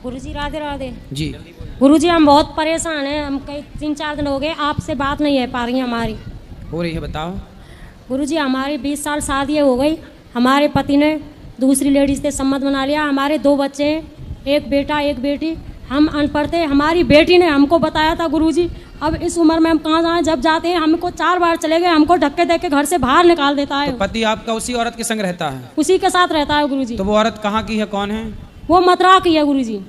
गुरुजी राधे राधे जी। गुरुजी हम बहुत परेशान हैं। हम कई 3-4 दिन हो गए आपसे बात नहीं है पा रही हमारी। हो रही है, बताओ। गुरुजी हमारी 20 साल शादी हो गई। हमारे पति ने दूसरी लेडीज से सम्मत बना लिया। हमारे 2 बच्चे हैं, एक बेटा एक बेटी। हम अनपढ़ थे। हमारी बेटी ने हमको बताया था गुरुजी। अब इस उम्र में हम कहाँ जाएं? जब जाते हैं हमको 4 बार चले गए, हमको धक्के दे के घर से बाहर निकाल देता है। तो पति आपका उसी औरत के संग रहता है? उसी के साथ रहता है गुरुजी। तो वो औरत कहाँ की है, कौन है? वो मथुरा की है गुरुजी।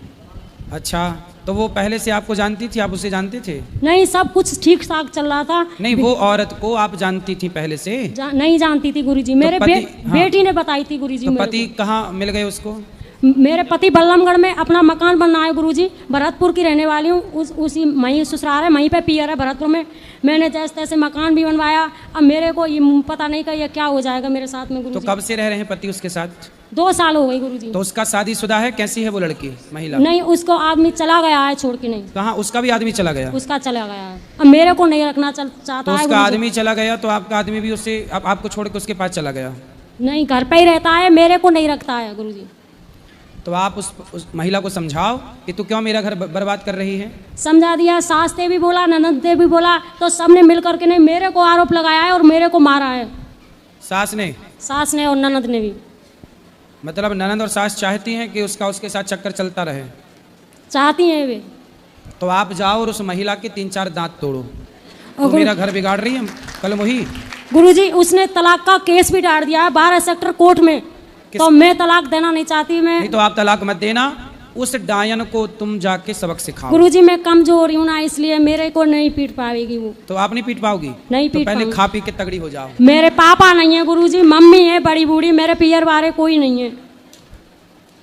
अच्छा, तो वो पहले से आपको जानती थी, आप उसे जानते थे? नहीं, सब कुछ ठीक ठाक चल रहा था। नहीं, वो औरत को आप जानती थी पहले से? नहीं जानती थी गुरुजी। मेरे हाँ। बेटी ने बताई थी गुरुजी। तो पति कहाँ मिल गए उसको? मेरे पति बल्लमगढ़ में अपना मकान बनना है गुरुजी। भरतपुर की रहने वाली हूँ। उसी वहीं ससुराल है, वहीं पे पियर है भरतपुर में। मैंने जैसे तैसे मकान भी बनवाया। अब मेरे को ये पता नहीं कि ये क्या हो जाएगा मेरे साथ में गुरुजी। तो कब से रह रहे हैं पति उसके साथ? 2 साल हो गई गुरुजी। तो उसका शादीशुदा है? कैसी है वो लड़की, महिला? नहीं, उसको आदमी चला गया है छोड़ के। नहीं, कहाँ? उसका भी आदमी चला गया? उसका चला गया है। अब मेरे को नहीं रखना चाहता तो है उसका गुरुजी। आदमी चला गया तो आपका आदमी भी उससे आपको छोड़ के उसके पास चला गया? नहीं, घर पे ही रहता है, मेरे को नहीं रखता है गुरुजी। तो आप उस महिला को समझाओ कि तू क्यों मेरा घर बर्बाद कर रही है। समझा दिया, सास ने भी बोला, ननद ने भी बोला, तो सबने मिल करके नहीं मेरे को आरोप लगाया है और मेरे को मारा है। सास ने? सास ने और ननद ने भी। मतलब ननद और सास चाहती हैं कि उसके साथ चक्कर चलता रहे? चाहती हैं वे। तो आप जाओ और उस महिला के 3-4 दांत तोड़ो। तो मेरा घर बिगाड़ रही है कल वही। गुरुजी, उसने तलाक का केस भी डाल दिया है 12 सेक्टर कोर्ट में। तो मैं तलाक देना नहीं चाहती। मैं नहीं, तो आप तलाक मत देना। उस डायन को तुम जाके सबक सिखाओ। गुरुजी, मैं कमजोर हूँ ना, इसलिए मेरे को नहीं पीट पाएगी वो। तो आप नहीं पीट पाओगी? नहीं तो पीट पहले पाऊंगी। खा पी के तगड़ी हो जाओ। मेरे पापा नहीं है गुरुजी, मम्मी है बड़ी बूढ़ी। मेरे पियर बारे कोई नहीं है।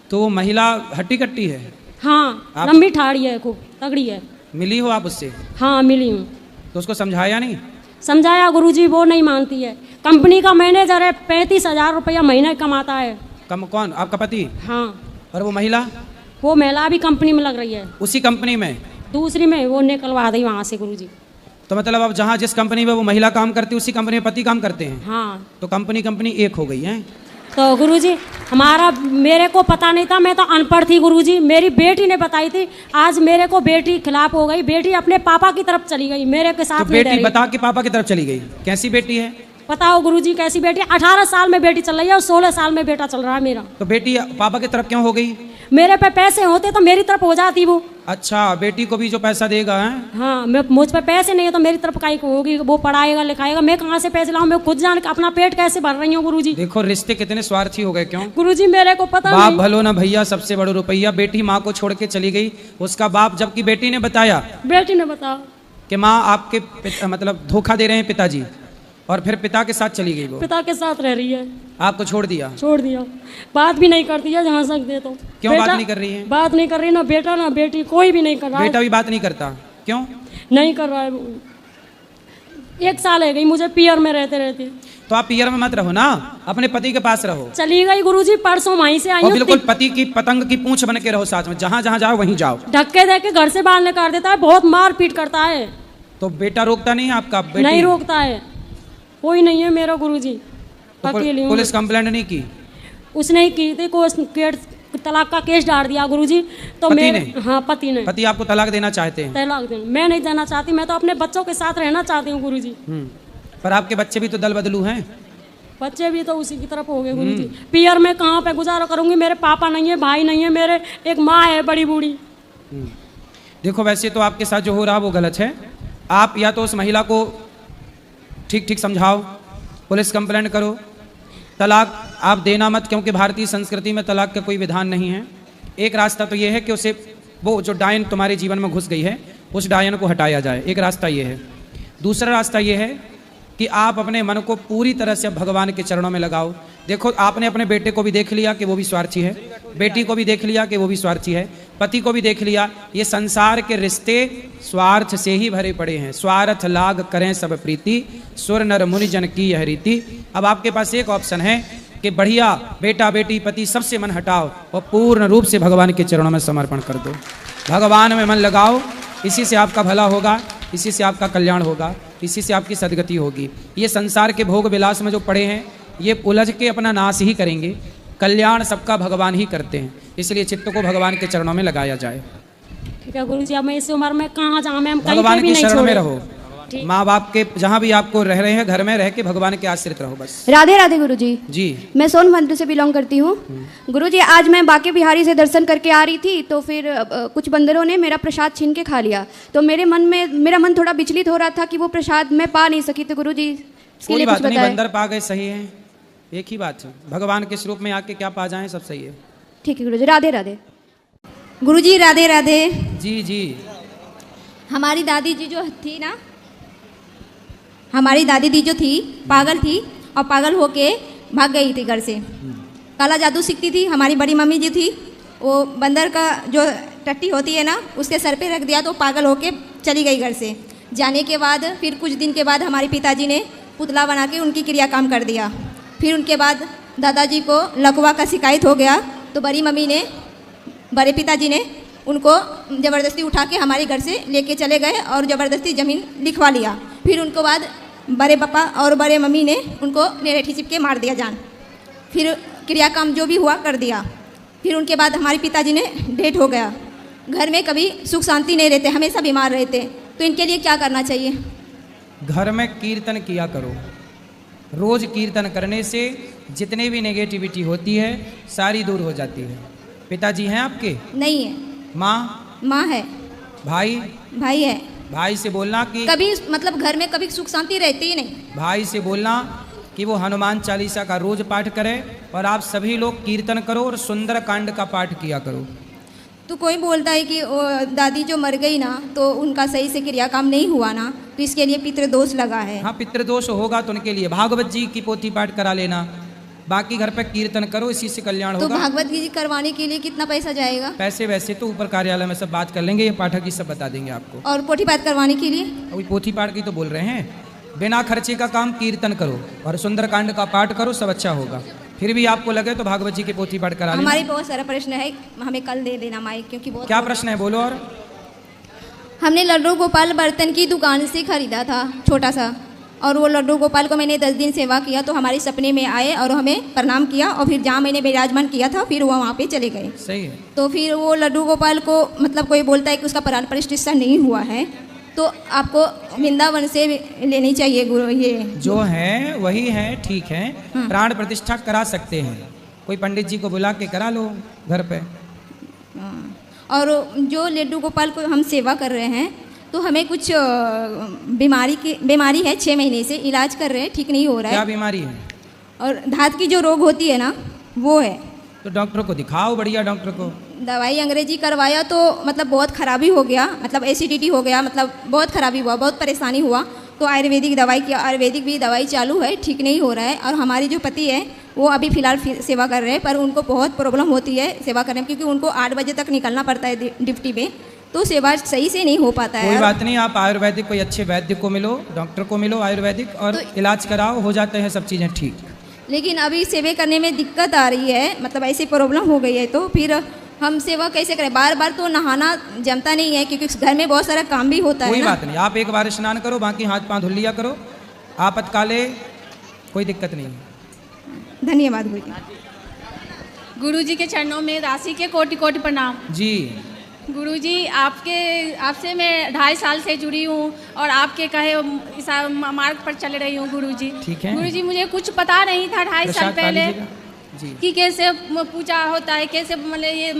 तो वो महिला हट्टी कट्टी है? हाँ, आप- लंबी ठाड़ी है, खूब तगड़ी है। मिली हो आप उससे? हाँ, मिली हूँ। तो उसको समझाया नहीं? समझाया गुरुजी, वो नहीं मानती है। कंपनी का मैनेजर है, 35,000 रुपया महीने कमाता है। कौन? आपका पति? हाँ। और वो महिला? वो महिला भी कंपनी में लग रही है। उसी कंपनी में? दूसरी में वो निकलवा दी वहाँ से गुरुजी। तो मतलब अब जहाँ जिस कंपनी में वो महिला काम करती है उसी कंपनी में पति काम करते हैं? हाँ। तो कंपनी एक हो गई है। तो गुरुजी, मेरे को पता नहीं था, मैं तो अनपढ़ थी गुरुजी। मेरी बेटी ने बताई थी। आज मेरे को बेटी खिलाफ हो गई। बेटी अपने पापा की तरफ चली गई, मेरे के साथ तो नहीं रह बेटी रही। बता के पापा की तरफ चली गई? कैसी बेटी है? बताओ गुरुजी, कैसी बेटी? 18 साल में बेटी चल रही है और 16 साल में बेटा चल रहा है मेरा। तो बेटी पापा की तरफ क्यों हो गई? मेरे पे पैसे होते तो मेरी तरफ हो जाती वो। अच्छा, बेटी को भी जो पैसा देगा है? हाँ, मुझ पे पैसे नहीं है तो मेरी तरफ काई को होगी? वो पढ़ाएगा लिखाएगा, मैं कहाँ से पैसे लाऊं? मैं खुद जान के अपना पेट कैसे भर रही हूँ गुरुजी। देखो रिश्ते कितने स्वार्थी हो गए। क्यों गुरुजी? मेरे को पता बाप नहीं। भलो ना भैया, सबसे बड़ो रुपया। बेटी माँ को छोड़ के चली गई, उसका बाप, जबकि बेटी ने बताया बेटी ने बताओ कि माँ आपके मतलब धोखा दे रहे हैं पिताजी, और फिर पिता के साथ चली गई। वो पिता के साथ रह रही है। आपको छोड़ दिया? छोड़ दिया। बात भी नहीं करती है जहाँ सकते तो। क्यों बात नहीं कर रही है? बात नहीं कर रही, ना बेटा ना बेटी, कोई भी नहीं कर रहा है। बेटा भी बात नहीं करता? क्यों नहीं कर रहा है वो। 1 साल है गई मुझे पियर में रहते रहते। तो आप पियर में मत रहो ना, अपने पति के पास रहो। चली गई गुरुजी, परसों वहीं से आई और हूँ। बिल्कुल पति की पतंग की पूंछ बन के रहो साथ में, जहाँ जहाँ जाओ वहीं जाओ। धक्के दे के घर से बाहर निकाल देता है, बहुत मार पीट करता है। तो बेटा रोकता नहीं है आपका? बेटी नहीं रोकता है, कोई नहीं है मेरा गुरुजी। तो अकेली हूँ। पुलिस कंप्लेंट नहीं की? उसने ही की थी, तलाक का केस डाल दिया गुरुजी। तो पति मेरे ने? हाँ, पति ने। पति आपको तलाक देना चाहते हैं? तलाक देना मैं नहीं देना चाहती। मैं तो अपने बच्चों के साथ रहना चाहती हूँ गुरुजी। पर आपके बच्चे भी तो दल बदलू हैं। बच्चे भी तो उसी की तरफ हो गए गुरुजी। पियर में कहाँ पे गुजारा करूंगी? मेरे पापा नहीं है, भाई नहीं है, मेरे एक माँ है बड़ी बूढ़ी। देखो वैसे तो आपके साथ जो हो रहा वो गलत है। आप या तो उस महिला को ठीक ठीक समझाओ, पुलिस कंप्लेंट करो, तलाक आप देना मत, क्योंकि भारतीय संस्कृति में तलाक का कोई विधान नहीं है। एक रास्ता तो ये है कि उसे, वो जो डायन तुम्हारे जीवन में घुस गई है, उस डायन को हटाया जाए। एक रास्ता ये है। दूसरा रास्ता ये है कि आप अपने मन को पूरी तरह से भगवान के चरणों में लगाओ। देखो आपने अपने बेटे को भी देख लिया कि वो भी स्वार्थी है, बेटी को भी देख लिया कि वो भी स्वार्थी है, पति को भी देख लिया। ये संसार के रिश्ते स्वार्थ से ही भरे पड़े हैं। स्वार्थ लाग करें सब प्रीति, सुर नर मुनि जन की यह रीति। अब आपके पास एक ऑप्शन है कि बढ़िया बेटा बेटी पति सबसे मन हटाओ और पूर्ण रूप से भगवान के चरणों में समर्पण कर दो। भगवान में मन लगाओ, इसी से आपका भला होगा, इसी से आपका कल्याण होगा, इसी से आपकी सदगति होगी। ये संसार के भोग विलास में जो पड़े हैं ये उलझ के अपना नाश ही करेंगे। कल्याण सबका भगवान ही करते हैं, इसलिए चित्त को भगवान के चरणों में लगाया जाए। ठीक है गुरुजी, अब मैं इस उम्र में कहाँ जाऊँ, मैं कहीं भगवान पे भी के नहीं शरण में छोड़े। रहो, माँ बाप के जहाँ भी आपको रह रहे हैं घर में रह के भगवान के आश्रित रहो बस। राधे राधे गुरुजी। जी मैं सोनभद्र से बिलोंग करती हूँ। गुरुजी आज मैं बांके बिहारी से दर्शन करके आ रही थी, तो फिर कुछ बंदरों ने मेरा प्रसाद छीन के खा लिया। तो मेरा मन थोड़ा विचलित हो रहा था कि वो प्रसाद मैं पा नहीं सकी। तो गुरुजी इसके लिए कोई कुछ बात नहीं, बताएं। बंदर पा गए सही है, एक ही बात है, भगवान के स्वरूप में आके क्या पा जाएं सब सही है। ठीक है गुरुजी, राधे राधे। गुरुजी राधे राधे। जी जी। हमारी दादी जी जो थी ना, हमारी दादी जी जो थी पागल थी और पागल होके भाग गई थी घर से। काला जादू सीखती थी। हमारी बड़ी मम्मी जी थी, वो बंदर का जो टट्टी होती है ना उसके सर पे रख दिया तो पागल होके चली गई घर से। जाने के बाद फिर कुछ दिन के बाद हमारे पिताजी ने पुतला बना के उनकी क्रियाकाम कर दिया। फिर उनके बाद दादाजी को लकवा का शिकायत हो गया, तो बड़ी मम्मी ने, बड़े पिताजी ने उनको ज़बरदस्ती उठा के हमारे घर से लेके चले गए और ज़बरदस्ती ज़मीन लिखवा लिया। फिर उनको बाद बड़े पापा और बड़े मम्मी ने उनको नेरेठी चिपके मार दिया जान। फिर क्रियाकाम जो भी हुआ कर दिया। फिर उनके बाद हमारे पिताजी ने डेथ हो गया। घर में कभी सुख शांति नहीं रहते, हमेशा बीमार रहते। तो इनके लिए क्या करना चाहिए? घर में कीर्तन किया करो, रोज कीर्तन करने से जितने भी नेगेटिविटी होती है सारी दूर हो जाती है। पिताजी हैं आपके? नहीं है। माँ? माँ है। भाई? भाई है। भाई से बोलना कि कभी मतलब घर में कभी सुख शांति रहती ही नहीं। भाई से बोलना कि वो हनुमान चालीसा का रोज पाठ करे और आप सभी लोग कीर्तन करो और सुंदर कांड का पाठ किया करो। तो कोई बोलता है कि दादी जो मर गई ना तो उनका सही से क्रियाकाम नहीं हुआ ना, तो इसके लिए पितृदोष लगा है। हाँ, पितृदोष होगा तो उनके लिए भागवत जी की पोथी पाठ करा लेना, बाकी घर पे कीर्तन करो, इसी से कल्याण तो होगा। भागवत जी करवाने के लिए कितना पैसा जाएगा? पैसे वैसे तो ऊपर कार्यालय में सब बात कर लेंगे, ये पाठक जी सब बता देंगे आपको। और पोथी पाठ करवाने के लिए? अभी पोथी पाठ की तो बोल रहे हैं, बिना खर्चे का काम कीर्तन करो और सुंदरकांड का पाठ करो, सब अच्छा होगा। फिर भी आपको लगे तो भागवत जी की पोथी पाठ करा लेना। हमारी बहुत सारा प्रश्न है, हमें कल दे देना माइक, क्योंकि बहुत क्या प्रश्न है बोलो। और हमने लड्डू गोपाल बर्तन की दुकान से खरीदा था छोटा सा, और वो लड्डू गोपाल को मैंने 10 दिन सेवा किया तो हमारे सपने में आए और हमें प्रणाम किया, और फिर जहाँ मैंने विराजमान किया था फिर वो वहाँ पे चले गए। सही है। तो फिर वो लड्डू गोपाल को मतलब कोई बोलता है कि उसका प्राण प्रतिष्ठा नहीं हुआ है, तो आपको वृंदावन से लेनी चाहिए गुरु। ये जो है वही है, ठीक है। प्राण प्रतिष्ठा करा सकते हैं, कोई पंडित जी को बुला के करा लो घर पे। और जो लड्डू गोपाल को हम सेवा कर रहे हैं तो हमें कुछ बीमारी है, 6 महीने से इलाज कर रहे हैं, ठीक नहीं हो रहा है। क्या बीमारी है? और धात की जो रोग होती है ना वो है। तो डॉक्टर को दिखाओ, बढ़िया डॉक्टर को। दवाई अंग्रेजी करवाया तो मतलब बहुत खराबी हो गया, मतलब एसिडिटी हो गया, मतलब बहुत खराबी हुआ, बहुत परेशानी हुआ। तो आयुर्वेदिक दवाई किया, आयुर्वेदिक भी दवाई चालू है, ठीक नहीं हो रहा है। और हमारी जो पति है वो अभी फ़िलहाल सेवा कर रहे हैं, पर उनको बहुत प्रॉब्लम होती है सेवा करने में, क्योंकि उनको 8 बजे तक निकलना पड़ता है ड्यूटी में, तो सेवा सही से नहीं हो पाता है। कोई बात नहीं, आप आयुर्वेदिक कोई अच्छे वैद्य को मिलो, डॉक्टर को मिलो आयुर्वेदिक, और इलाज कराओ, हो जाते हैं सब चीज़ें ठीक। लेकिन अभी सेवा करने में दिक्कत आ रही है, मतलब ऐसी प्रॉब्लम हो गई है, तो फिर हम सेवा कैसे करें? बार बार तो नहाना जमता नहीं है, क्योंकि घर में बहुत सारा काम भी होता है। कोई ना? बात नहीं, आप एक बार स्नान करो, बाकी हाथ पांव धुल लिया करो, आपातकाले कोई दिक्कत नहीं है। धन्यवाद गुरु जी। गुरुजी के चरणों में राशि के कोटि कोटि प्रणाम। जी गुरुजी, आपसे मैं 2.5 साल से जुड़ी हूँ और आपके कहे इस मार्ग पर चल रही हूँ गुरुजी। ठीक है। गुरुजी, मुझे कुछ पता नहीं था 2.5 साल पहले जी। कि कैसे पूजा होता है, कैसे मतलब ये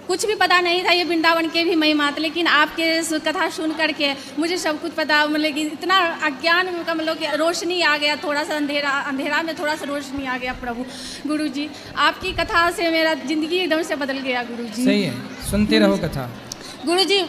कुछ भी पता नहीं था, ये वृंदावन के भी महिमा था। लेकिन आपके कथा सुन करके मुझे सब कुछ पता, मतलब कि इतना अज्ञान का मतलब कि रोशनी आ गया, थोड़ा सा अंधेरा में थोड़ा सा रोशनी आ गया प्रभु। गुरुजी, आपकी कथा से मेरा ज़िंदगी एकदम से बदल गया गुरुजी। सही है, सुनते रहो कथा। गुरुजी,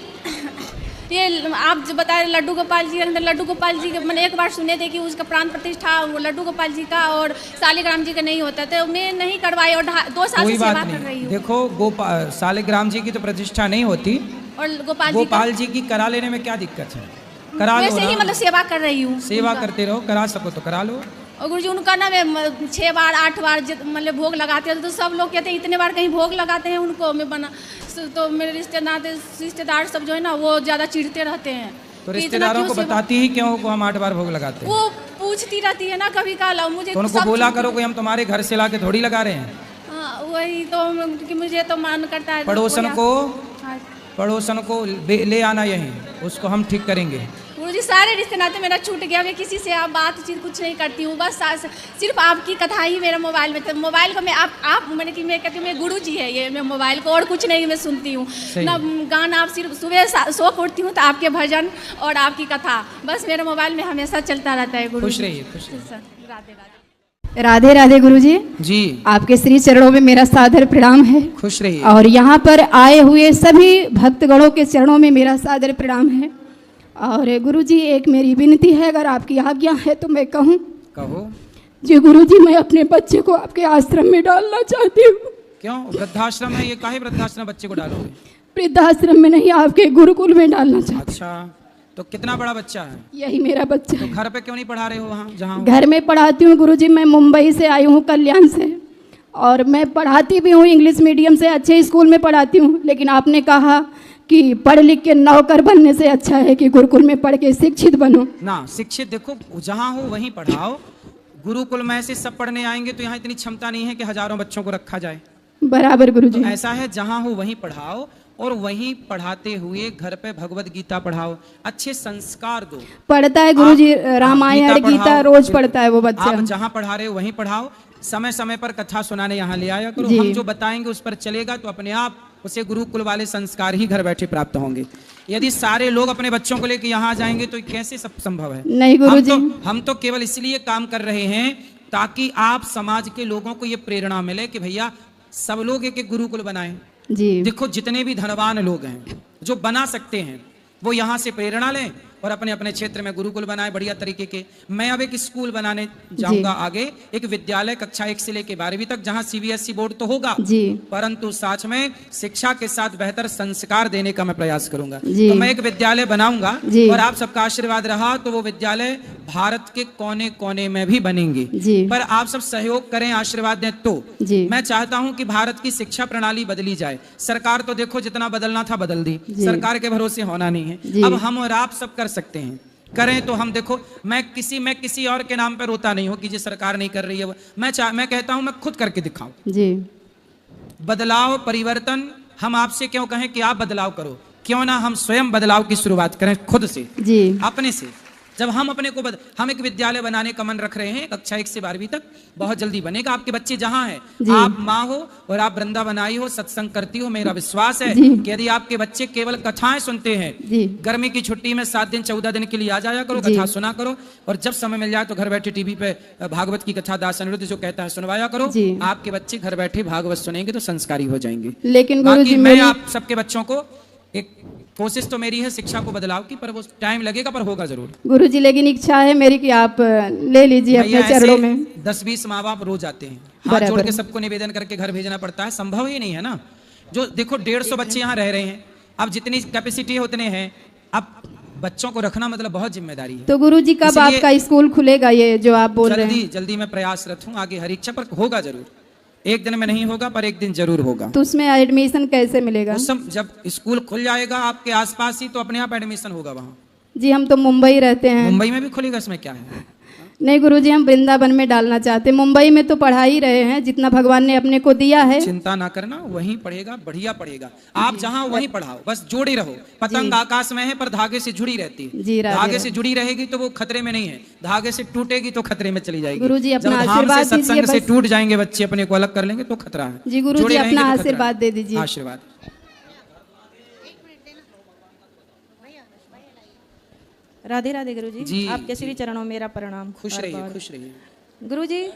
ये आप जो बताए लड्डू गोपाल जी, लड्डू गोपाल जी मैंने एक बार सुने थे कि उसका प्राण प्रतिष्ठा वो लड्डू गोपाल जी का और शालिग्राम जी का नहीं होता, तो मैं नहीं करवाई और 2 साल से सेवा कर रही हूँ। देखो, शालिग्राम जी की तो प्रतिष्ठा नहीं होती, और गोपाल जी की करा लेने में क्या दिक्कत है? करा लो वैसे ही, ना। मतलब सेवा कर रही हूँ, सेवा करते रहो, करा सको तो करा लो। और गुरुजी उनका ना मैं 6 बार 8 बार मतलब भोग लगाते हैं, तो सब लोग कहते हैं इतने बार कहीं भोग लगाते हैं उनको मैं बना, तो मेरे रिश्तेदार सब जो है ना वो ज़्यादा चिढ़ते रहते हैं तो कि इतना रिश्तेदारों क्यों को सेवा- बताती ही क्यों को हम 8 बार भोग लगाते हैं? वो पूछती रहती है ना कभी काल, और मुझे तो उनको सब बोला चीज़- करो कि हम तुम्हारे घर से लाके थोड़ी लगा रहे हैं। हाँ, वही तो कि मुझे तो मन करता है पड़ोसन बोला- को हाँ। पड़ोसन को ले आना यहीं, उसको हम ठीक करेंगे। गुरुजी सारे रिश्ते नाते मेरा छूट गया, मैं किसी से आप बातचीत कुछ नहीं करती हूँ, बस सिर्फ आपकी कथा ही मेरे मोबाइल में, तो मोबाइल को मैं आप मैंने कि मैं कहती हूँ मैं गुरुजी है ये, मैं मोबाइल को और कुछ नहीं मैं सुनती हूँ ना गाना। आप सिर्फ सुबह सो के उठती हूँ तो आपके भजन और आपकी कथा बस मेरे मोबाइल में हमेशा चलता रहता है। गुरुजी खुश रहिए, खुश रहिए। राधे राधे। राधे राधे गुरुजी। जी आपके श्री चरणों में मेरा सादर प्रणाम है खुश रहिए। और यहाँ पर आए हुए सभी भक्तगणों के चरणों में मेरा सादर प्रणाम है। और गुरुजी एक मेरी विनती है, अगर आपकी आज्ञा है तो मैं कहूँ। कहो। जी गुरुजी, मैं अपने बच्चे को आपके आश्रम में डालना चाहती हूँ। क्यों? वृद्धाश्रम है ये, काहे वृद्धाश्रम बच्चे को डालोगे? वृद्धाश्रम में नहीं, आपके गुरुकुल में डालना चाहती अच्छा, तो कितना बड़ा बच्चा है? हूँ। यही मेरा बच्चा तो है। घर पे क्यों नहीं पढ़ा रहे हो वहाँ जहाँ हो? घर में पढ़ाती हूँ गुरुजी, मैं मुंबई से आई हूँ, कल्याण से, और मैं पढ़ाती भी हूँ इंग्लिश मीडियम से, अच्छे स्कूल में पढ़ाती हूँ। लेकिन आपने कहा कि पढ़ लिख के नौकर बनने से अच्छा है कि गुरुकुल में पढ़ के शिक्षित बनो। ना शिक्षित, देखो जहाँ हो वहीं पढ़ाओ। गुरुकुल में ऐसे सब पढ़ने आएंगे तो यहाँ इतनी क्षमता नहीं है कि हजारों बच्चों को रखा जाए। बराबर गुरुजी। तो ऐसा है जहाँ हो वहीं पढ़ाओ, और वहीं पढ़ाते हुए घर पे भगवत गीता पढ़ाओ, अच्छे संस्कार दो। पढ़ता है गुरुजी, आप- रामायण गीता गीता पढ़ाओ, रोज पढ़ता है वो बच्चा। आप जहाँ पढ़ा रहे हो वहीं पढ़ाओ। समय समय पर कथा सुनाने यहाँ ले आया करो। जी। हम जो बताएंगे उस पर चलेगा तो अपने आप उसे गुरुकुल वाले संस्कार ही घर बैठे प्राप्त होंगे। यदि सारे लोग अपने बच्चों को लेकर यहाँ आ जाएंगे तो कैसे सब संभव है? नहीं गुरुजी। हम तो केवल इसलिए काम कर रहे हैं ताकि आप समाज के लोगों को ये प्रेरणा मिले कि भैया सब लोग एक एक गुरुकुल बनाएं। जी देखो जितने भी धनवान लोग हैं जो बना सकते हैं वो यहाँ से प्रेरणा लें और अपने अपने क्षेत्र में गुरुकुल बनाए बढ़िया तरीके के। मैं अब एक स्कूल बनाने जाऊंगा आगे, एक विद्यालय कक्षा 1 से लेकर 12वीं तक, जहाँ CBSE बोर्ड तो होगा जी। परंतु साथ में शिक्षा के साथ बेहतर संस्कार देने का मैं प्रयास करूंगा। जी। तो मैं एक विद्यालय बनाऊंगा जी। और आप सबका आशीर्वाद रहा तो वो विद्यालय भारत के कोने कोने में भी बनेंगे। जी। पर आप सब सहयोग करें, आशीर्वाद दें तो। जी। मैं चाहता हूं कि भारत की शिक्षा प्रणाली बदली जाए। सरकार तो देखो जितना बदलना था बदल दी, जी। सरकार के भरोसे होना नहीं है। जी। अब हम और आप सब कर सकते हैं, करें तो हम। देखो मैं किसी और के नाम पर रोता नहीं हूं कि ये सरकार नहीं कर रही है। मैं कहता हूं मैं खुद करके दिखाऊं। जी बदलाव, परिवर्तन हम आपसे क्यों कहें कि आप बदलाव करो? क्यों ना हम स्वयं बदलाव की शुरुआत करें खुद से, जी अपने से। जब हम अपने को हम एक विद्यालय बनाने का मन रख रहे हैं कक्षा 1 से 12वीं तक, बहुत जल्दी बनेगा। आपके बच्चे जहां हैं, आप माँ हो और आप वृंदावन आई हो, सत्संग करती हो, मेरा विश्वास है कि यदि आपके बच्चे केवल कथाएं सुनते हैं, जी। गर्मी की छुट्टी में 7 दिन 14 दिन के लिए आ जाया करो, कथा सुना करो, और जब समय मिल जाए तो घर बैठे टीवी पे भागवत की कथा दास अनिरुद्ध जो कहता है सुनवाया करो। जी। आपके बच्चे घर बैठे भागवत सुनेंगे तो संस्कारी हो जाएंगे। लेकिन बाकी गुरुजी मैं मेरी आप सबके बच्चों को एक कोशिश तो मेरी है शिक्षा को बदलाव की, पर वो टाइम लगेगा पर होगा जरूर। गुरुजी लेकिन इच्छा है मेरी कि आप ले लीजिए अपने भैया, चरणों ऐसे में। 10-20 माँ बाप रोज आते हैं, हाथ बराबर। जोड़ के सबको निवेदन करके घर भेजना पड़ता है, संभव ही नहीं है ना। जो देखो 150 बच्चे यहाँ रह रहे हैं, अब जितनी कैपेसिटी है उतने हैं, अब बच्चों को रखना मतलब बहुत जिम्मेदारी है। तो गुरुजी कब इसलिए आपका स्कूल खुलेगा, ये जो आप बोल रहे हैं? जल्दी मैं प्रयासरत हूँ, आगे हरी इच्छा, पर होगा जरूर। एक दिन में नहीं होगा पर एक दिन जरूर होगा। तो उसमें एडमिशन कैसे मिलेगा? उस समय जब स्कूल खुल जाएगा आपके आसपास ही तो अपने आप एडमिशन होगा वहाँ। जी हम तो मुंबई रहते हैं। मुंबई में भी खुलेगा, इसमें क्या है? नहीं गुरुजी, हम वृंदावन में डालना चाहते हैं। मुंबई में तो पढ़ा ही रहे हैं जितना भगवान ने अपने को दिया है। चिंता ना करना, वहीं पढ़ेगा, बढ़िया पढ़ेगा। आप जहाँ वहीं पढ़ाओ, बस जोड़े रहो। पतंग आकाश में है पर धागे से जुड़ी रहती है। जी, राधे धागे राधे। से जुड़ी रहेगी तो वो खतरे में नहीं है, धागे से टूटेगी तो खतरे में चली जाएगी। गुरुजी, अपना जब धाम आशीर्वाद से सत्संग दीजिए से बस। टूट जाएंगे बच्चे, अपने को अलग कर लेंगे तो खतरा है। जी गुरुजी, जोड़े रहेंगे अपना तो खतरा आशीर्वाद है। दे दीजिए। आशीर्वाद। राधे राधे गुरुजी। जी, आपके श्री चरणों में मेरा प्रणाम। खुश बार रहिए, बार। खुश रहिए। गुरुजी,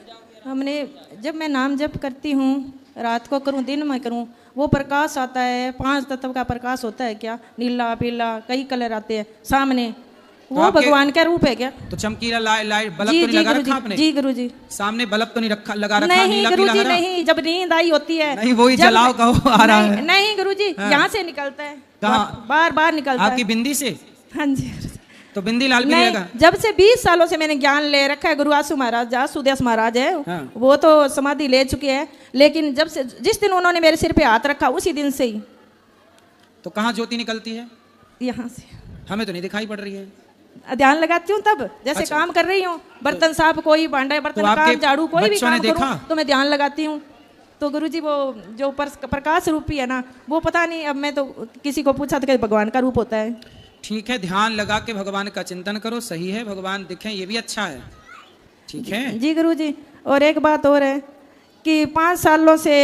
हमने जब मैं नाम जप करती हूँ, रात को करूँ दिन में करूँ, वो प्रकाश आता है, 5 तत्व का प्रकाश होता है क्या? नीला पीला कई कलर आते हैं सामने, वो आपके- भगवान का रूप है क्या? तो चमकीला लाइट बल्ब जी तो नहीं जी लगा रखा गुरुजी, आपने? जी गुरुजी। सामने बल्ब तो नहीं रखा, लगा रखा? नहीं नीला पीला गुरुजी हरा? नहीं, जब नींद आई होती है नहीं, वही जब- जलाओ कहो आ रहा नहीं, है। नहीं गुरुजी, हाँ। यहाँ से निकलता है, कहाँ? बार बार निकलता आपकी है। बिंदी से? हाँ जी। तो बिंदी लाल भी नहीं, लगा? जब से 20 सालों से मैंने ज्ञान ले रखा है, गुरु आसु महाराज, आसुदेव महाराज है, हाँ। वो तो समाधि ले चुके हैं, लेकिन जब से जिस दिन उन्होंने मेरे सिर पे हाथ रखा उसी दिन से ही। तो कहाँ ज्योति निकलती है? यहाँ से हमें तो नहीं दिखाई पड़ रही है। ध्यान लगाती हूँ तब, जैसे अच्छा। काम कर रही हूँ, बर्तन साफ, कोई भांडा बर्तन तो आपके काम, झाड़ू, कोई भी बच्चों ने काम देखा? करूँ तो मैं ध्यान लगाती हूँ। तो गुरुजी वो जो प्रकाश रूपी है ना, वो पता नहीं, अब मैं तो किसी को पूछा तो भगवान का रूप होता है। ठीक है, ध्यान लगा के भगवान का चिंतन करो, सही है, भगवान दिखें ये भी अच्छा है। ठीक है जी गुरुजी। और एक बात और है कि 5 सालों से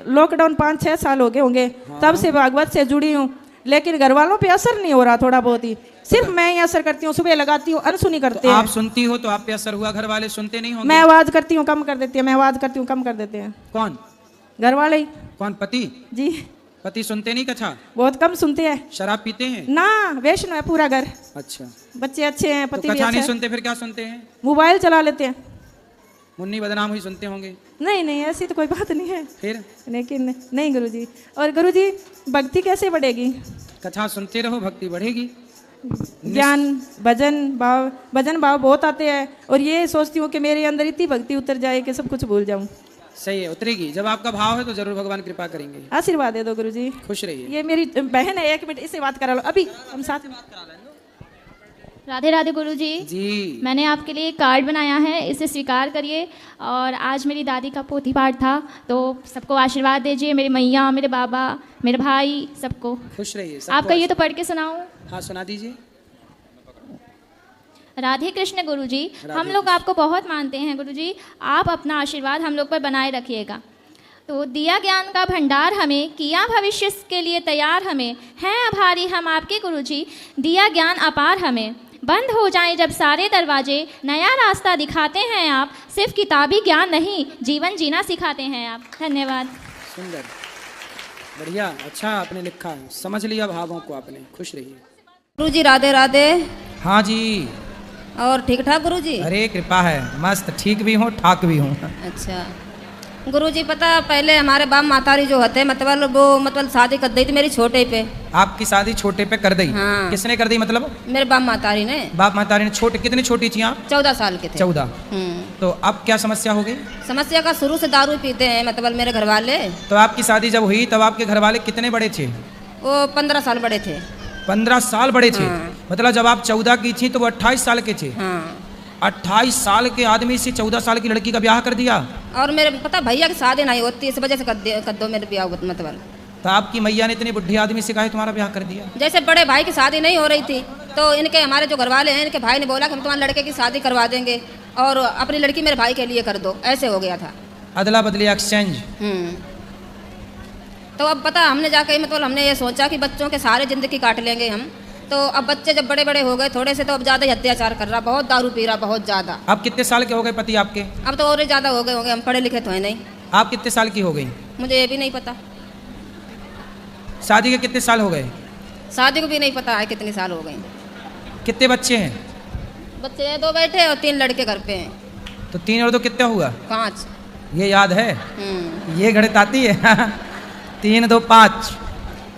लॉकडाउन 5-6 साल हो गए होंगे, तब से भागवत से जुड़ी हूँ, लेकिन घर वालों पे असर नहीं हो रहा, थोड़ा बहुत ही, सिर्फ मैं ही असर करती हूँ। सुबह लगाती हूँ, अनसुनी करते तो हैं। आप सुनती हो तो आप पे असर हुआ, घर वाले सुनते नहीं होंगे? मैं आवाज करती हूँ, कम कर देती है, मैं आवाज करती हूँ, कम कर देते हैं। कौन? घर वाले ही। कौन? पति? जी। पति सुनते नहीं कथा? बहुत कम सुनते हैं। शराब पीते हैं? ना, वैष्णव है पूरा घर। अच्छा, बच्चे अच्छे हैं, तो पति भी कथा अच्छा नहीं है। सुनते फिर क्या सुनते हैं? मोबाइल चला लेते हैं। मुन्नी बदनाम हुई सुनते होंगे? नहीं नहीं, ऐसी तो कोई बात नहीं है। फिर लेकिन नहीं गुरुजी। और गुरुजी, भक्ति कैसे बढ़ेगी? कथा सुनते रहो, भक्ति बढ़ेगी। ज्ञान, भजन भाव बहुत आते हैं, और ये सोचती हूँ कि मेरे अंदर इतनी भक्ति उतर जाए कि सब कुछ भूल जाऊँ। सही है, उतरेगी। जब आपका भाव है तो जरूर भगवान कृपा करेंगे। आशीर्वाद दे दो गुरुजी। खुश रहिए। ये मेरी बहन है, 1 मिनट इससे बात करा लो, अभी हम साथ में। राधे राधे गुरुजी। जी, मैंने आपके लिए एक कार्ड बनाया है, इसे स्वीकार करिए। और आज मेरी दादी का पोथी पाठ था, तो सबको आशीर्वाद दीजिए, मेरी मैया, मेरे बाबा, मेरे भाई, सबको। खुश रहिए। आप कहिए तो पढ़ के सुनाऊं? हाँ, सुना दीजिए। राधे कृष्ण गुरुजी। हम लोग आपको बहुत मानते हैं गुरुजी, आप अपना आशीर्वाद हम लोग पर बनाए रखिएगा। तो दिया ज्ञान का भंडार हमें, किया भविष्य के लिए तैयार हमें, हैं आभारी हम आपके गुरुजी, दिया ज्ञान अपार हमें। बंद हो जाएं जब सारे दरवाजे, नया रास्ता दिखाते हैं आप, सिर्फ किताबी ज्ञान नहीं, जीवन जीना सिखाते हैं आप। धन्यवाद। सुंदर, बढ़िया, अच्छा आपने लिखा है, समझ लिया भावों को आपने। खुश रहिए। गुरुजी राधे राधे। हाँ जी। और ठीक ठाक गुरुजी? अरे कृपा है, मस्त, ठीक भी हूँ, ठाक भी हूँ। अच्छा गुरुजी, पता पहले हमारे बाप मातारी जो होते मतलब वो शादी कर दी थी मेरी छोटे पे। आपकी शादी छोटे पे कर दी? हाँ। किसने कर दी मतलब? मेरे बाप मातारी ने। बाप मातारी ने। छोटे कितनी छोटी थी आप? 14 साल के थे। 14। तो अब क्या समस्या हो गई? समस्या का शुरू से दारू पीते हैं मेरे घर वाले। तो आपकी शादी जब हुई तब आपके घर वाले कितने बड़े थे? वो 15 साल बड़े थे। 15 साल बड़े थे? हाँ। मतलब जब आप 14 की थी तो वो 28 साल के थे? हाँ। 28 साल के आदमी से 14 साल की लड़की का ब्याह कर दिया? और मेरे पता भैया की शादी नहीं होती, इस वजह से कर दो मेरे ब्याह मतलब। तो आपकी मैया ने इतने बुढ़े आदमी से कहा तुम्हारा ब्याह कर दिया? जैसे बड़े भाई की शादी नहीं हो रही थी, तो इनके हमारे जो घरवाले हैं, इनके भाई ने बोला कि हम तुम्हारे लड़के की शादी करवा देंगे और अपनी लड़की मेरे भाई के लिए कर दो। ऐसे हो गया था, अदला बदली, एक्सचेंज। तो अब पता हमने जाके हमने ये सोचा कि बच्चों के सारे जिंदगी काट लेंगे हम। तो अब बच्चे जब बड़े बड़े हो गए थोड़े से, तो अब ज़्यादा ही अत्याचार कर रहा, बहुत दारू पी रहा, बहुत ज़्यादा। अब कितने साल के हो गए पति आपके? अब तो और ही ज़्यादा हो गए होंगे, हम पढ़े लिखे तो है नहीं। आप कितने साल की हो गई? मुझे ये भी नहीं पता। शादी के कितने साल हो गए? शादी को भी नहीं पता है कितने साल हो गए। कितने बच्चे हैं? बच्चे हैं 2 बैठे और 3 लड़के घर पे हैं। तो 3 और 2 कितना हुआ? 5। ये याद है? ये गणित आती है? 3 2 5।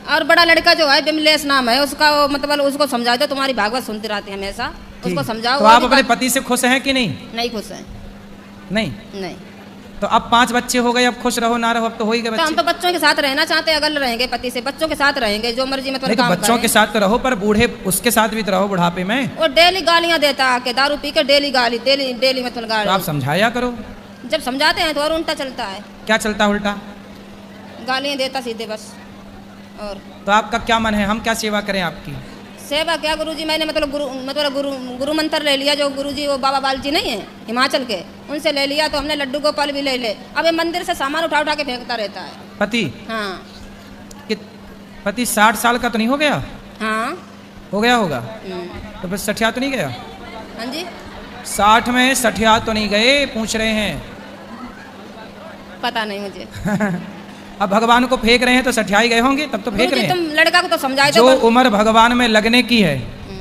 और बड़ा लड़का जो है बिमलेश नाम है उसका, वो उसको समझा दो, तुम्हारी भागवत सुनती रहती है हमेशा, उसको समझाओ। तो आप अपने पति से खुश हैं कि नहीं? नहीं खुश है। नहीं? नहीं। तो अब 5 बच्चे हो गए, अब खुश रहो ना रहो, अब तो हो ही गए तो बच्चे। हम तो बच्चों के साथ रहना चाहते हैं, अगर रहेंगे पति से, बच्चों के साथ रहेंगे, जो मर्जी में नहीं, तो बच्चों के साथ तो रहो, पर बूढ़े उसके साथ भी तो रहो बुढ़ापे में। वो डेली गालियां देता आके, दारू पी के डेली गाली, डेली तो गाली। आप समझाया करो। जब समझाते हैं तो और उल्टा चलता है। क्या चलता है उल्टा? गालियां देता सीधे बस। और तो आपका क्या मन है, हम क्या सेवा करें आपकी? सेवा क्या गुरुजी, मैंने गुरु मंत्र ले लिया, जो गुरुजी वो बाबा बाल जी नहीं है हिमाचल के, उनसे ले लिया। तो हमने लड्डू गोपाल भी ले ले। अब ये मंदिर से सामान उठा उठा के फेंकता रहता है। पति? हाँ। पति 60 साल का तो नहीं हो गया? हाँ हो गया होगा। तो बस सठिया तो नहीं गया? हाँ जी। 60 में सठिया तो नहीं गए, पूछ रहे हैं। पता नहीं मुझे। अब भगवान को फेंक रहे हैं तो सठियाई गए होंगे, तब तो फेंक रहे हैं। तुम लड़का को तो समझाए जो उम्र भगवान में लगने की है,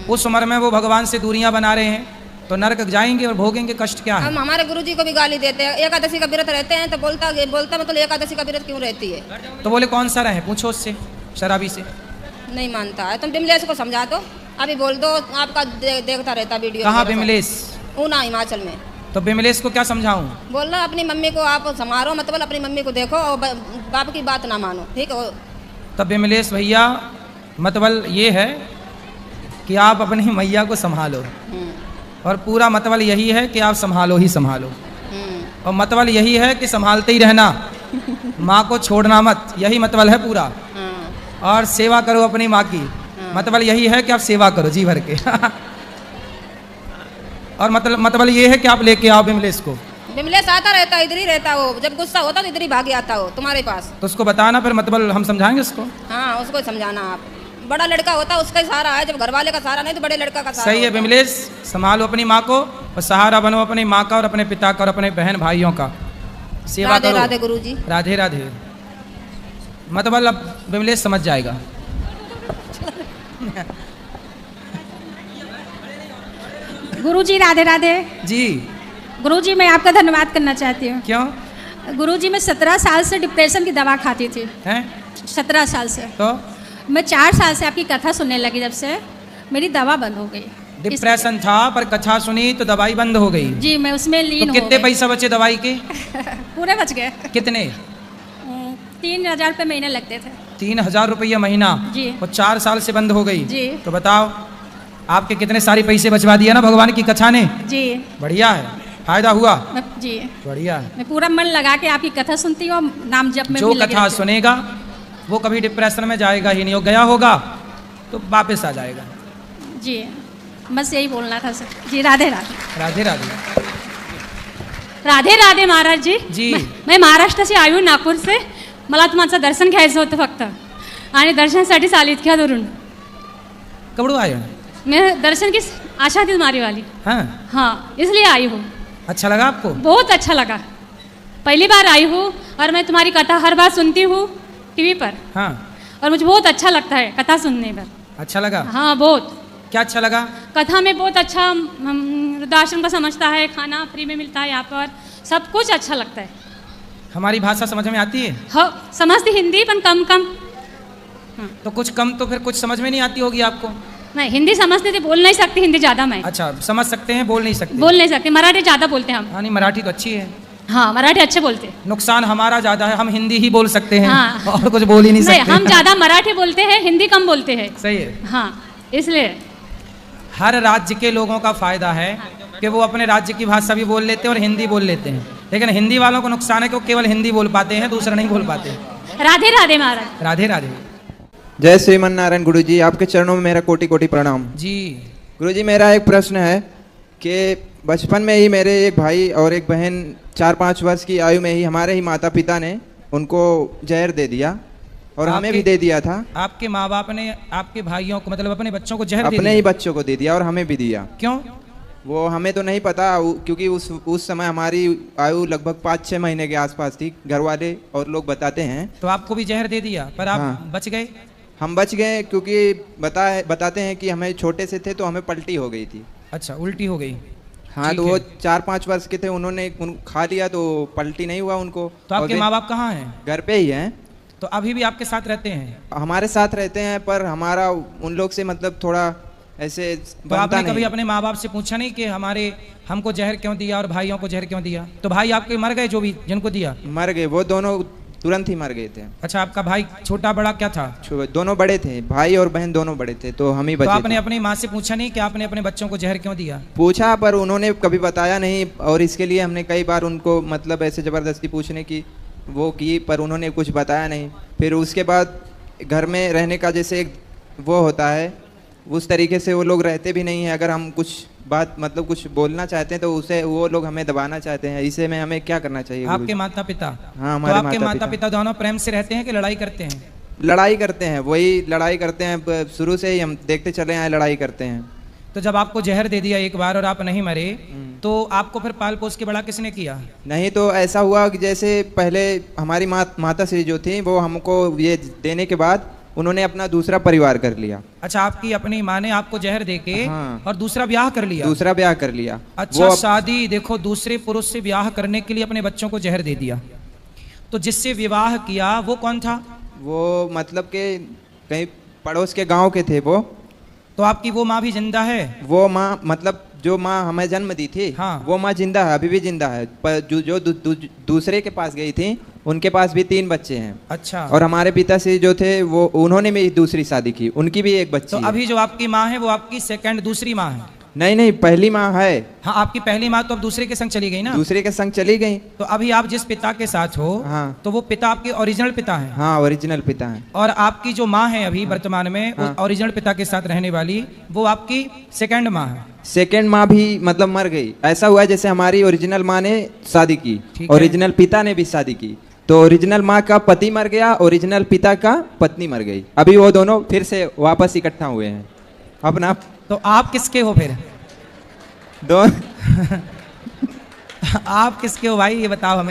उस उम्र में वो भगवान से दूरियां बना रहे हैं, तो नरक जाएंगे और भोगेंगे कष्ट। क्या है? हम हमारे गुरुजी को भी गाली देते हैं, एकादशी का व्रत रहते हैं, तो बोलता एकादशी का व्रत क्यों रहती है? तो बोले कौन सा रहे, पूछो उससे, शराबी से। नहीं मानता है। तुम बिमलेश को समझा दो, अभी बोल दो, आपका देखता रहता वीडियो। कहाँ बिमलेश? ऊना हिमाचल में। तो बिमलेश को क्या समझाऊं? बोल रहा अपनी मम्मी को आप संभालो, अपनी मम्मी को देखो और बाप की बात ना मानो, ठीक है? तब बिमलेश भैया ये है कि आप अपनी मैया को संभालो, और पूरा मतलब यही है कि आप संभालो ही संभालो, और मतलब यही है कि संभालते ही रहना, माँ को छोड़ना मत, यही मतलब है पूरा। और सेवा करो अपनी माँ की, मतलब यही है कि आप सेवा करो जी भर के। और मतलब ये है कि आप लेके आओ विमलेश को। विमलेश आता रहता, इधर ही रहता हो, जब गुस्सा होता तो इधर ही भाग आता हो तुम्हारे पास। तो उसको बताना, फिर मतलब हम समझाएंगे उसको। हाँ, उसको समझाना। आप बड़ा लड़का होता उसका ही सहारा है, जब घर वाले का सहारा नहीं तो बड़े लड़का का सहारा। सही है विमलेश, संभालो अपनी माँ को और सहारा बनो अपनी माँ का और अपने पिता का और अपने बहन भाइयों का। सेवा करो। राधे गुरुजी। राधे राधे। मतलब अब विमलेश समझ जाएगा। गुरुजी राधे राधे। जी गुरुजी, मैं आपका धन्यवाद करना चाहती हूँ। क्यों? गुरुजी, मैं 17 साल से डिप्रेशन की दवा खाती थी। हैं? 17 साल से। तो मैं 4 साल से आपकी कथा सुनने लगी, जब से मेरी दवा बंद हो गई। डिप्रेशन था पर कथा सुनी तो दवाई बंद हो गई। जी, मैं उसमें लीन तो हो कितने गई। पैसा बचे दवाई के? पूरे बच गए। कितने? 3000 रुपये महीने लगते थे। 3000 रुपया महीना? जी। और 4 साल से बंद हो गई? जी। तो बताओ, आपके कितने सारे पैसे बचवा दिया ना भगवान की कथा ने। जी। बढ़िया है, फायदा हुआ। जी, बढ़िया है। मैं पूरा मन लगा के आपकी कथा सुनती हूँ, नाम जप में जो भी लगी कथा रहती हूँ। सुनेगा वो कभी डिप्रेशन में जाएगा ही नहीं, वो गया होगा तो वापस आ जाएगा। जी, बस यही बोलना था सर। जी, राधे राधे। राधे राधे। राधे राधे महाराज जी। जी। मैं महाराष्ट्र से आई हूँ, नागपूर से. मला तुमचं दर्शन घ्यायचं होतं फक्त, आणि दर्शनासाठी आली इतक्या दुरून. कबड़ू आए? मैं दर्शन की आशा थी तुम्हारी वाली. हाँ हाँ, इसलिए आई हूँ. अच्छा लगा आपको? बहुत अच्छा लगा. पहली बार आई हूँ और मैं तुम्हारी कथा हर बार सुनती हूँ टीवी पर. हाँ. और मुझे बहुत अच्छा लगता है कथा सुनने पर. अच्छा लगा? हाँ, बहुत. क्या अच्छा लगा? कथा में बहुत अच्छा वृद्धाश्रम का समझता है, खाना फ्री में मिलता है यहाँ पर, सब कुछ अच्छा लगता है. हमारी भाषा समझ में आती है? हाँ, समझती हिंदी पर कम कम. तो कुछ कम, तो फिर कुछ समझ में नहीं आती होगी आपको? नहीं, हिंदी समझती थी, बोल नहीं सकती हिंदी ज़्यादा मैं. अच्छा, समझ सकते हैं, बोल नहीं सकते? बोल नहीं सकते. मराठी ज़्यादा बोलते हैं हम. हाँ, नहीं मराठी तो अच्छी है. हाँ, मराठी अच्छे बोलते. नुकसान हमारा ज़्यादा है, हम हिंदी ही बोल सकते हैं. हाँ. और कुछ बोल ही नहीं सकते. हम ज़्यादा मराठी बोलते हैं, हिंदी कम बोलते हैं. सही है. हाँ, इसलिए हर राज्य के लोगों का फायदा है कि वो अपने राज्य की भाषा भी बोल लेते हैं और हिंदी बोल लेते हैं. लेकिन हिंदी वालों को नुकसान है कि वो केवल हिंदी बोल पाते हैं, दूसरा नहीं बोल पाते. राधे राधे महाराज. राधे राधे. जय श्रीमन नारायण गुरुजी, आपके चरणों में मेरा कोटि कोटि प्रणाम. जी गुरुजी, मेरा एक प्रश्न है कि बचपन में ही मेरे एक भाई और एक बहन 4-5 वर्ष की आयु में ही हमारे ही माता पिता ने उनको जहर दे दिया और हमें भी दे दिया था. आपके माँ बाप ने आपके भाइयों को, मतलब अपने बच्चों को जहर दे दिया? अपने ही बच्चों को दे दिया और हमें भी दिया. क्यों? वो हमें तो नहीं पता, क्योंकि उस समय हमारी आयु लगभग 5-6 महीने के आसपास थी. घर वाले और लोग बताते हैं. तो आपको भी जहर दे दिया, पर आप हाँ. बच गए? हम बच गए क्योंकि बताते हैं कि हमें छोटे से थे तो हमें पलटी हो गई थी. अच्छा, उल्टी हो गई. हाँ, तो वो 4-5 वर्ष के थे, उन्होंने खा लिया तो पलटी नहीं हुआ उनको. तो आपके माँ बाप कहाँ हैं? घर पे ही हैं. तो अभी भी आपके साथ रहते हैं? हमारे साथ रहते हैं, पर हमारा उन लोग से मतलब थोड़ा ऐसे तो आपने कभी अपने माँ बाप से पूछा नहीं कि हमको जहर क्यों दिया और भाइयों को जहर क्यों दिया? तो भाई आपके मर गए, जो भी जिनको दिया? मर गए, वो दोनों तुरंत ही मर गए थे. अच्छा, आपका भाई छोटा बड़ा क्या था? दोनों बड़े थे, भाई और बहन दोनों बड़े थे, तो हम ही बचे. तो आपने अपनी माँ से पूछा नहीं कि आपने अपने बच्चों को जहर क्यों दिया? पूछा, पर उन्होंने कभी बताया नहीं, और इसके लिए हमने कई बार उनको मतलब ऐसे ज़बरदस्ती पूछने की वो की, पर उन्होंने कुछ बताया नहीं. फिर उसके बाद घर में रहने का जैसे एक वो होता है, उस तरीके से वो लोग रहते भी नहीं हैं. अगर हम कुछ बात मतलब कुछ बोलना चाहते हैं तो उसे वो लोग हमें दबाना चाहते हैं. इसे में हमें क्या करना चाहिए? आपके माता पिता? हाँ, हमारे तो आपके माता पिता दोनों प्रेम से रहते हैं कि लड़ाई करते हैं? लड़ाई करते हैं, वही लड़ाई करते हैं, शुरू से ही हम देखते चले आए, लड़ाई करते हैं. तो जब आपको जहर दे दिया एक बार और आप नहीं मरे, तो आपको फिर पाल पोस के बड़ा किसने किया? नहीं, तो ऐसा हुआ कि जैसे पहले हमारी माता श्री जो थी, वो हमको ये देने के बाद उन्होंने अपना दूसरा परिवार कर लिया. अच्छा, आपकी अपनी माँ ने आपको जहर देके हाँ. और दूसरा ब्याह कर लिया? दूसरा ब्याह कर लिया. अच्छा, शादी देखो, दूसरे पुरुष से ब्याह करने के लिए अपने बच्चों को जहर दे दिया. तो जिससे विवाह किया वो कौन था? वो मतलब के कहीं पड़ोस के गांव के थे वो. तो आपकी वो माँ भी जिंदा है? वो माँ मतलब जो माँ हमें जन्म दी थी, हाँ. वो माँ जिंदा है, अभी भी जिंदा है. पर जो दूसरे के पास गई थी उनके पास भी 3 बच्चे हैं। अच्छा। और हमारे पिताश्री जो थे वो उन्होंने भी दूसरी शादी की, उनकी भी एक बच्ची तो है। अभी जो आपकी माँ है वो आपकी सेकंड दूसरी माँ है? नहीं नहीं, पहली माँ है। हाँ, आपकी पहली माँ तो अब दूसरे के संग चली गई ना? दूसरे के संग चली गई। तो अभी आप जिस पिता के साथ हो, हाँ, तो वो पिता आपके ओरिजिनल पिता हैं? हाँ, ओरिजिनल पिता हैं। और आपकी जो माँ है अभी वर्तमान में, हाँ, ओरिजिनल पिता के साथ रहने वाली, वो आपकी सेकंड माँ है? सेकंड माँ भी मतलब मर गई। ऐसा हुआ जैसे हमारी ओरिजिनल माँ ने शादी की, ओरिजिनल पिता ने भी शादी की, तो ओरिजिनल माँ का पति मर गया, ओरिजिनल पिता का पत्नी मर गई। अभी वो दोनों फिर से वापस इकट्ठा हुए हैं अपना। तो आप किसके हो फिर? आप किसके हो भाई, ये बताओ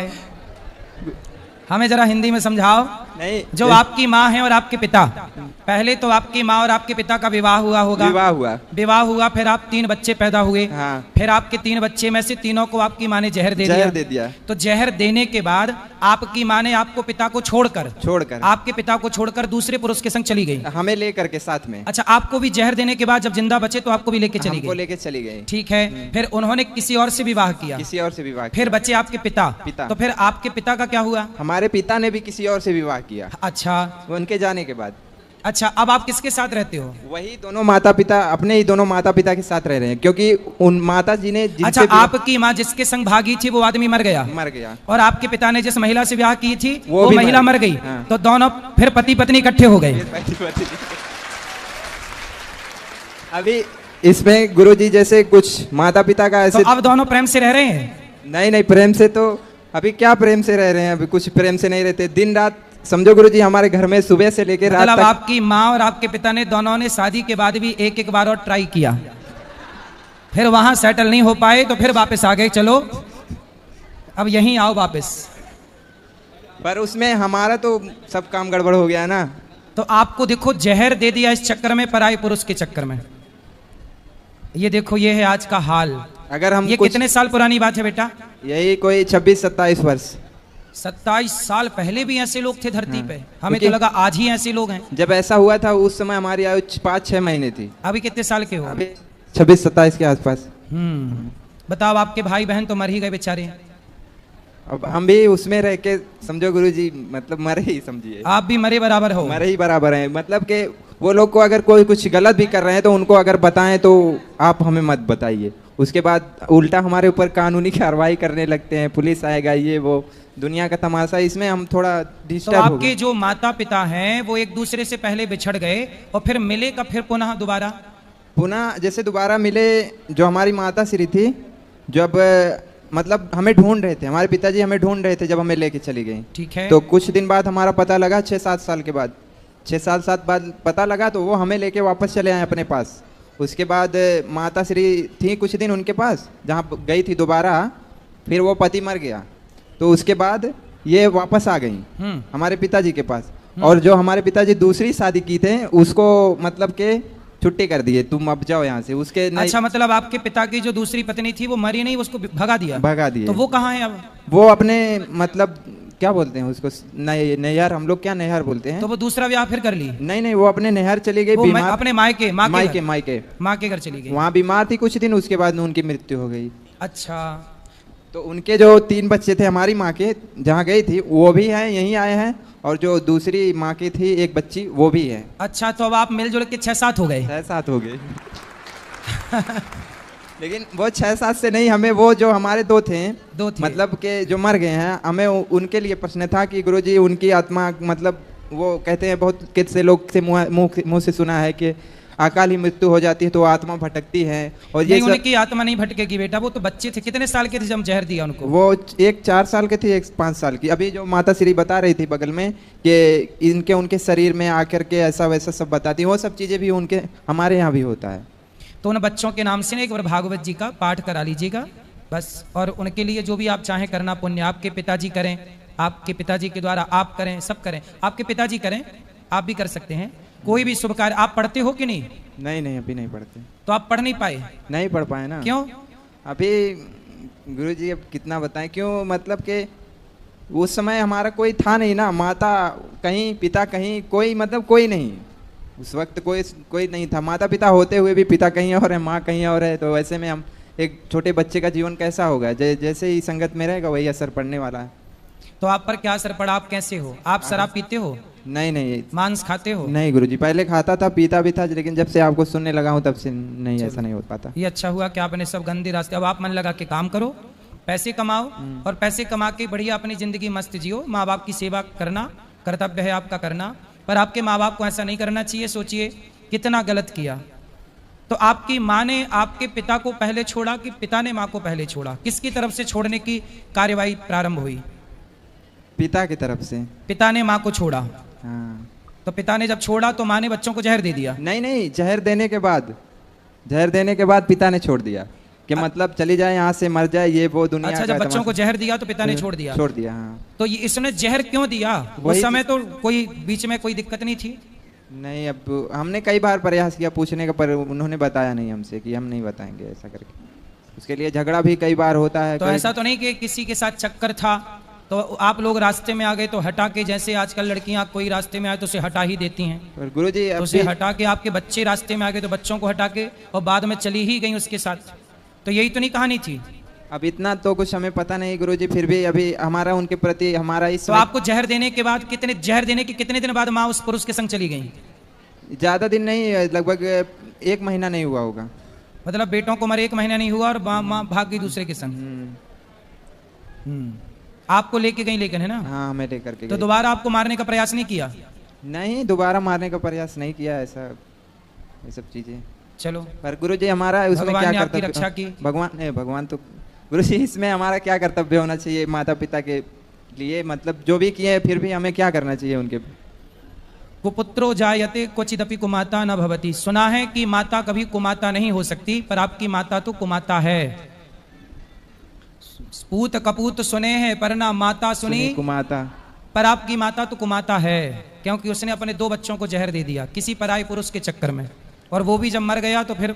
हमें जरा हिंदी में समझाओ। नहीं, जो आपकी माँ है और आपके पिता, पहले तो आपकी माँ और आपके पिता का विवाह हुआ होगा? विवाह हुआ, फिर आप 3 बच्चे पैदा हुए। हाँ। फिर आपके 3 बच्चे में से तीनों को आपकी माँ ने जहर दे दिया। तो जहर देने के बाद आपकी माँ ने आपको पिता को छोड़कर आपके पिता को छोड़कर दूसरे पुरुष के संग चली गई, हमें लेकर के साथ में। अच्छा, आपको भी जहर देने के बाद जब जिंदा बचे तो आपको भी लेके चली गई? ठीक है। फिर उन्होंने किसी और से विवाह किया? किसी और से विवाह किया। फिर बचे आपके पिता। तो फिर आपके पिता का क्या हुआ? हमारे पिता ने भी किसी और से विवाह किया। अच्छा, उनके जाने के बाद। अच्छा, अब आप किसके साथ रहते हो? वही दोनों माता पिता, अपने ही दोनों माता पिता के साथ रह रहे हैं, क्योंकि उन माता जी ने अच्छा, आपकी माँ जिसके संग भागी थी वो आदमी मर गया? और आपके पिता ने जिस महिला से विवाह की थी वो महिला मर गई। हाँ। तो दोनों फिर पति पत्नी इकट्ठे हो गए। अभी इसमें गुरुजी जैसे कुछ माता पिता का ऐसे, तो अब दोनों प्रेम से रह रहे हैं? नहीं, प्रेम से तो अभी क्या प्रेम से रह रहे हैं, अभी कुछ प्रेम से नहीं रहते। दिन रात समझो गुरुजी, हमारे घर में सुबह से लेकर रात तक। आपकी माँ और आपके पिता ने दोनों ने शादी के बाद भी एक बार और ट्राई किया, फिर वहां सेटल नहीं हो पाए तो फिर वापस आ गए, चलो अब यहीं आओ वापस। पर उसमें हमारा तो सब काम गड़बड़ हो गया ना। तो आपको देखो जहर दे दिया इस चक्कर में, पराये पुरुष के चक्कर में। ये देखो, ये है आज का हाल। अगर हम ये कितने साल पुरानी बात है बेटा? यही कोई 26-27 वर्ष। 27 साल पहले भी ऐसे लोग थे धरती पे? हमें तो लगा आज ही ऐसे लोग हैं। जब ऐसा हुआ था उस समय हमारी आयु 5-6 महीने थी। अभी कितने साल के हो? अभी 26-27 के आसपास। बताओ, आपके भाई बहन तो मर ही गए बेचारे। अब हम भी उसमें रह के समझो गुरुजी, मतलब मरे ही समझिए। आप भी मरे बराबर हो? मरे ही बराबर हैं। मतलब कि वो लोग को अगर कोई कुछ गलत भी कर रहे हैं तो उनको अगर बताएं तो आप हमें मत बताइए, उसके बाद उल्टा हमारे ऊपर कानूनी कार्रवाई करने लगते हैं, पुलिस आएगा, ये वो दुनिया का तमाशा। इसमें हम थोड़ा डिस्टर्ब हो गए। आपके जो माता पिता हैं वो एक दूसरे से पहले बिछड़ गए और फिर मिले कब फिर पुनः जैसे दोबारा मिले, जो हमारी माता श्री थी, जब मतलब हमें ढूंढ रहे थे, हमारे पिताजी हमें ढूंढ रहे थे जब हमें लेके चली गई। ठीक है। तो कुछ दिन बाद हमारा पता लगा, 6-7 साल के बाद, 6 साल बाद पता लगा, तो वो हमें लेके वापस चले आए अपने पास। उसके बाद माता श्री थी कुछ दिन उनके पास, जहाँ गई थी दोबारा, फिर वो पति मर गया, तो उसके बाद ये वापस आ गई हमारे पिताजी के पास। और जो हमारे पिताजी दूसरी शादी की थे उसको मतलब के छुट्टी कर दिए, तुम अब जाओ यहाँ से। उसके अच्छा, मतलब आपके पिता की जो दूसरी पत्नी थी वो मरी नहीं, उसको भगा दिया? तो वो कहाँ है अब? वो अपने मतलब क्या बोलते हैं उसको, नैहर, हम लोग क्या नैहर बोलते हैं। तो वो दूसरा ब्याह फिर कर ली? नहीं, वो अपने नैहर चली गई, बीमार, अपने माँ के घर चली गई। वहाँ बीमार थी कुछ दिन, उसके बाद उनकी मृत्यु हो गई। अच्छा, तो उनके जो 3 बच्चे थे हमारी माँ के, जहाँ गई थी, वो भी हैं, यहीं आए हैं, और जो दूसरी माँ की थी एक बच्ची, वो भी है। अच्छा, तो अब आप मिलजुल के 6-7 हो गए? 6-7 हो गए। लेकिन वो 6-7 से नहीं, हमें वो जो हमारे दो थे मतलब के जो मर गए हैं, हमें उनके लिए प्रश्न था कि गुरुजी उनकी आत्मा, मतलब वो कहते हैं, बहुत कितने लोग से मुंह से सुना है कि अकाल ही मृत्यु हो जाती है तो आत्मा भटकती है। और ये उनकी आत्मा नहीं भटकेगी बेटा, वो तो बच्चे थे। कितने साल के थे जब जहर दिया उनको? वो एक 4 साल के थे, एक 5 साल की। अभी जो माता श्री बता रही थी बगल में कि उनके शरीर में आकर के ऐसा वैसा सब बताती, वो सब चीजें भी उनके हमारे यहाँ भी होता है। तो उन बच्चों के नाम से एक बार भागवत जी का पाठ करा लीजिएगा बस, और उनके लिए जो भी आप चाहें करना पुण्य, आपके पिताजी करें, आपके पिताजी के द्वारा आप करें, सब करें। आपके पिताजी करें, आप भी कर सकते हैं। कोई भी शुभ कार्य आप पढ़ते हो कि नहीं? नहीं, अभी नहीं पढ़ते। तो आप पढ़ नहीं पाए? नहीं पढ़ पाए ना। क्यों? अभी गुरुजी अब कितना बताएं, क्यों, मतलब कि उस समय हमारा कोई था नहीं ना, माता कहीं, पिता कहीं, कोई मतलब कोई नहीं, उस वक्त कोई नहीं था। माता पिता होते हुए भी पिता कहीं और है, माँ कहीं और है, तो ऐसे में हम एक छोटे बच्चे का जीवन कैसा होगा, जैसे ही संगत में रहेगा वही असर पड़ने वाला है। तो आप पर क्या असर पड़ा? आप कैसे हो? आप शराब पीते हो? नहीं नहीं मांस खाते हो? नहीं गुरुजी, पहले खाता था, पीता भी था, लेकिन जब से आपको सुनने लगा हूँ तब से नहीं, ऐसा नहीं हो पाता। ये अच्छा हुआ कि आपने सब गंदे रास्ते, अब आप मन लगा के काम करो, पैसे कमाओ और पैसे कमा के बढ़िया अपनी जिंदगी मस्त जियो। माँ बाप की सेवा करना कर्तव्य है आपका करना, पर आपके माँ बाप को ऐसा नहीं करना चाहिए। सोचिए कितना गलत किया। तो आपकी माँ ने आपके पिता को पहले छोड़ा कि पिता ने माँ को पहले छोड़ा? किसकी तरफ से छोड़ने की कार्यवाही प्रारंभ हुई? पिता की तरफ से। पिता ने माँ को छोड़ा। हाँ। तो पिता ने जब छोड़ा तो माँ ने बच्चों को जहर दे दिया? नहीं नहीं, जहर देने के बाद पिता ने छोड़ दिया कि मतलब चली जाए यहाँ से, मर जाए, ये वो दुनिया। अच्छा, जब बच्चों को जहर दिया तो पिता ने छोड़ दिया? छोड़ दिया, हाँ। तो ये इसने जहर क्यों दिया? उस समय तो कोई बीच में कोई दिक्कत नहीं थी? नहीं, अब हमने कई बार प्रयास किया पूछने का, पर उन्होंने बताया नहीं हमसे कि हम नहीं बताएंगे ऐसा करके। उसके लिए झगड़ा भी कई बार होता है। तो ऐसा तो नहीं कि किसी के साथ चक्कर था तो आप लोग रास्ते में आ गए तो हटा के, जैसे आजकल लड़कियां कोई रास्ते में आए तो उसे हटा ही देती हैं, पर गुरुजी तो उसे हटा के, आपके बच्चे रास्ते में आ गए तो बच्चों को हटा के और बाद में चली ही गई उसके साथ, तो यही तो नहीं कहानी थी? अब इतना तो कुछ हमें पता नहीं गुरुजी, फिर भी अभी हमारा उनके प्रति हमारा इस। तो आपको जहर देने के बाद कितने दिन बाद माँ उस पुरुष के संग चली गई? ज्यादा दिन नहीं, लगभग 1 महीना नहीं हुआ होगा। मतलब बेटों को मरे 1 महीना नहीं हुआ और माँ भाग गई दूसरे के संग। आपको लेके गई लेकिन, है ना? हाँ, हमें लेकर के। तो दोबारा आपको मारने का प्रयास नहीं किया? नहीं, दोबारा मारने का प्रयास नहीं किया, ऐसा ये सब चीजें। चलो, पर गुरुजी हमारा उसमें क्या कर्तव्य? रक्षा की भगवान तो गुरुजी, इसमें हमारा क्या कर्तव्य होना चाहिए माता पिता के लिए? मतलब जो भी किए फिर भी हमें क्या करना चाहिए उनके? कुपुत्रो जायते क्वचिदपि कुमाता न भवति। सुना है कि माता कभी कुमाता नहीं हो सकती, पर आपकी माता तो कुमाता है। पूत कपूत सुने हैं पर ना माता सुनी कुमाता, पर आपकी माता तो कुमाता है, क्योंकि उसने अपने 2 बच्चों को जहर दे दिया किसी पराये पुरुष के चक्कर में, और वो भी जब मर गया तो फिर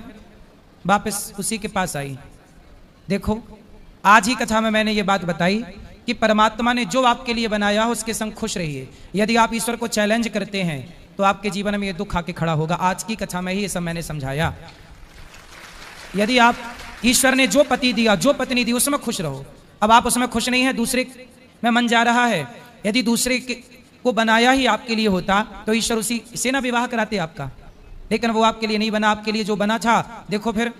वापस उसी के पास आई। देखो, आज ही कथा में मैंने ये बात बताई कि परमात्मा ने जो आपके लिए बनाया हो उसके संग खुश रहिए। यदि आप ईश्वर को चैलेंज करते हैं तो आपके जीवन में ये दुख आके खड़ा होगा। आज की कथा में ही ये सब मैंने समझाया। यदि आप ईश्वर ने जो पति दिया, जो पत्नी दी, उसमें खुश रहो। अब आप उसमें खुश नहीं है, दूसरे में मन जा रहा है। यदि दूसरे को बनाया ही आपके लिए होता तो ईश्वर उसी से ना विवाह कराते आपका, लेकिन वो आपके लिए नहीं बना। आपके लिए जो बना था, देखो फिर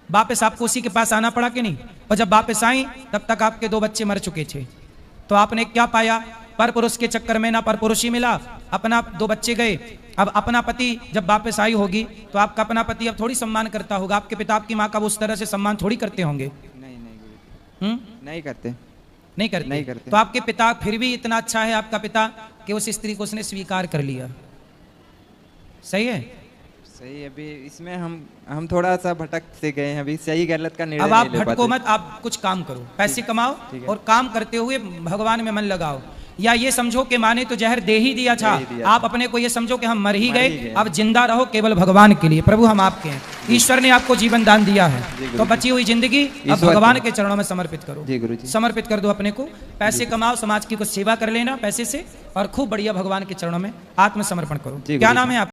वापस आपको उसी के पास आना पड़ा कि नहीं? और जब वापस आई तब तक आपके 2 बच्चे मर चुके थे। तो आपने क्या पाया? पर पुरुष के चक्कर में ना पर पुरुष ही मिला, अपना 2 बच्चे गए। अब अपना पति जब वापस आई होगी तो आपका अपना पति अब थोड़ी सम्मान करता होगा। आपके पिता आपकी माँ का उस तरह से सम्मान थोड़ी करते होंगे। नहीं करते। नहीं करते। तो आपके पिता फिर भी इतना अच्छा है आपका पिता कि उस स्त्री को उसने स्वीकार कर लिया। सही है? सही। अभी इसमें हम थोड़ा सा भटक से गए हैं, अभी सही गलत का निर्णय अब आप भटको मत, आप कुछ काम करो, पैसे कमाओ और काम करते हुए भगवान में मन लगाओ। या ये समझो कि माँ ने तो जहर दे ही दिया था, आप अपने को ये समझो कि हम मर ही गए, अब जिंदा रहो केवल भगवान के लिए। प्रभु हम आपके हैं, ईश्वर ने आपको जीवन दान दिया है, तो बची हुई जिंदगी अब भगवान के चरणों में समर्पित करो। समर्पित कर दो अपने को। पैसे कमाओ, समाज की कुछ सेवा कर लेना पैसे से, और खूब बढ़िया भगवान के चरणों में आत्मसमर्पण करो। क्या नाम है आप?